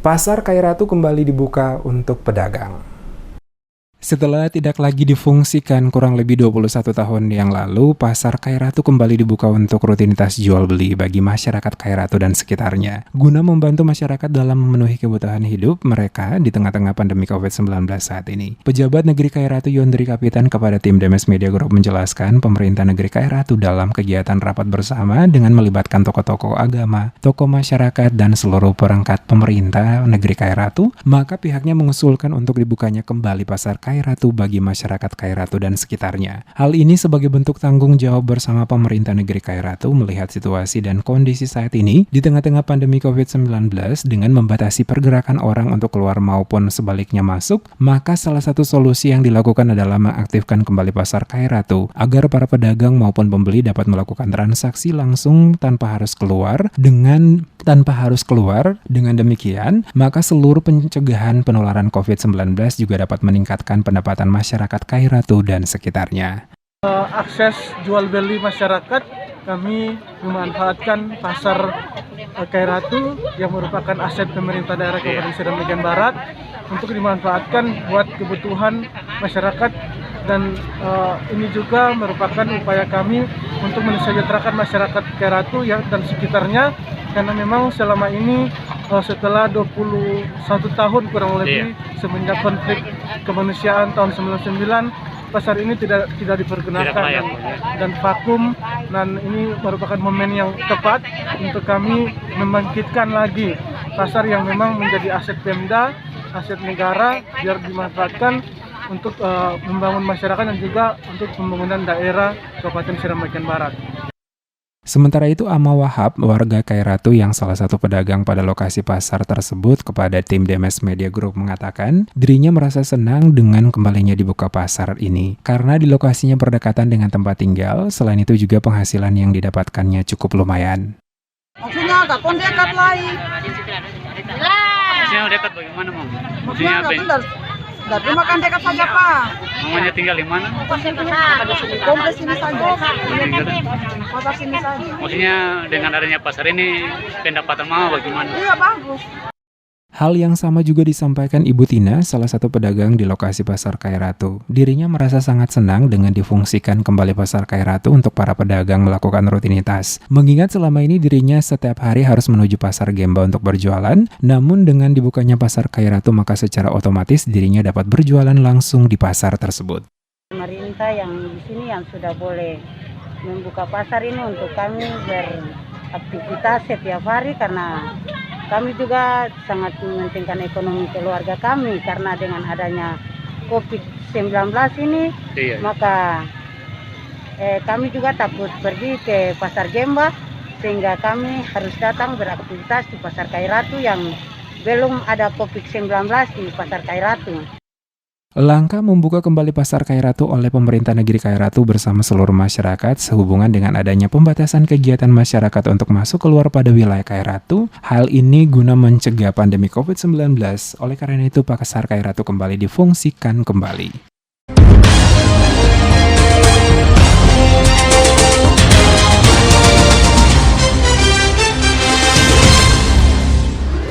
Pasar Khairatu kembali dibuka untuk pedagang. Setelah tidak lagi difungsikan kurang lebih 21 tahun yang lalu, Pasar Khairatu kembali dibuka untuk rutinitas jual beli bagi masyarakat Khairatu dan sekitarnya. Guna membantu masyarakat dalam memenuhi kebutuhan hidup mereka di tengah-tengah pandemi COVID-19 saat ini. Pejabat Negeri Khairatu Yondri Kapitan kepada tim Demes Media Group menjelaskan pemerintah Negeri Khairatu dalam kegiatan rapat bersama dengan melibatkan tokoh-tokoh agama, tokoh masyarakat, dan seluruh perangkat pemerintah Negeri Khairatu, maka pihaknya mengusulkan untuk dibukanya kembali Pasar Khairatu bagi masyarakat Khairatu dan sekitarnya. Hal ini sebagai bentuk tanggung jawab bersama pemerintah negeri Khairatu melihat situasi dan kondisi saat ini di tengah-tengah pandemi COVID-19 dengan membatasi pergerakan orang untuk keluar maupun sebaliknya masuk, maka salah satu solusi yang dilakukan adalah mengaktifkan kembali Pasar Khairatu agar para pedagang maupun pembeli dapat melakukan transaksi langsung tanpa harus keluar. Dengan demikian, maka seluruh pencegahan penularan COVID-19 juga dapat meningkatkan pendapatan masyarakat Khairatu dan sekitarnya. Akses jual beli masyarakat, kami memanfaatkan pasar Khairatu yang merupakan aset pemerintah daerah Kabupaten Seram bagian Barat untuk dimanfaatkan buat kebutuhan masyarakat, dan ini juga merupakan upaya kami untuk mensejahterakan masyarakat Khairatu dan sekitarnya, karena memang selama ini setelah 21 tahun kurang lebih semenjak konflik kemanusiaan tahun 99, pasar ini tidak dipergunakan dan vakum, dan ini merupakan momen yang tepat untuk kami membangkitkan lagi pasar yang memang menjadi aset Pemda, aset negara, biar dimanfaatkan untuk membangun masyarakat dan juga untuk pembangunan daerah Kabupaten Seram bagian Barat. Sementara itu, Ama Wahab, warga Khairatu yang salah satu pedagang pada lokasi pasar tersebut, kepada tim Demes Media Group mengatakan dirinya merasa senang dengan kembalinya dibuka pasar ini karena di lokasinya berdekatan dengan tempat tinggal, selain itu juga penghasilan yang didapatkannya cukup lumayan. Maksudnya agak dekat lain. Maksudnya dekat bagaimana, Mam? Maksudnya apa? Tapi makan dekat saja, Pak. Mamanya tinggal di mana? Kompleks ini saja. Pasar sini saja. Maksudnya dengan adanya pasar ini pendapatan Mama bagaimana? Iya, bagus. Hal yang sama juga disampaikan Ibu Tina, salah satu pedagang di lokasi Pasar Khairatu. Dirinya merasa sangat senang dengan difungsikan kembali Pasar Khairatu untuk para pedagang melakukan rutinitas. Mengingat selama ini dirinya setiap hari harus menuju Pasar Gemba untuk berjualan, namun dengan dibukanya Pasar Khairatu maka secara otomatis dirinya dapat berjualan langsung di pasar tersebut. Pemerintah yang di sini yang sudah boleh membuka pasar ini untuk kami beraktivitas setiap hari, karena kami juga sangat mementingkan ekonomi keluarga kami, karena dengan adanya COVID-19 ini, maka kami juga takut pergi ke Pasar Gemba, sehingga kami harus datang beraktivitas di Pasar Khairatu yang belum ada COVID-19 di Pasar Khairatu. Langkah membuka kembali Pasar Khairatu oleh pemerintah negeri Khairatu bersama seluruh masyarakat sehubungan dengan adanya pembatasan kegiatan masyarakat untuk masuk keluar pada wilayah Khairatu. Hal ini guna mencegah pandemi COVID-19. Oleh karena itu, Pasar Khairatu kembali difungsikan kembali.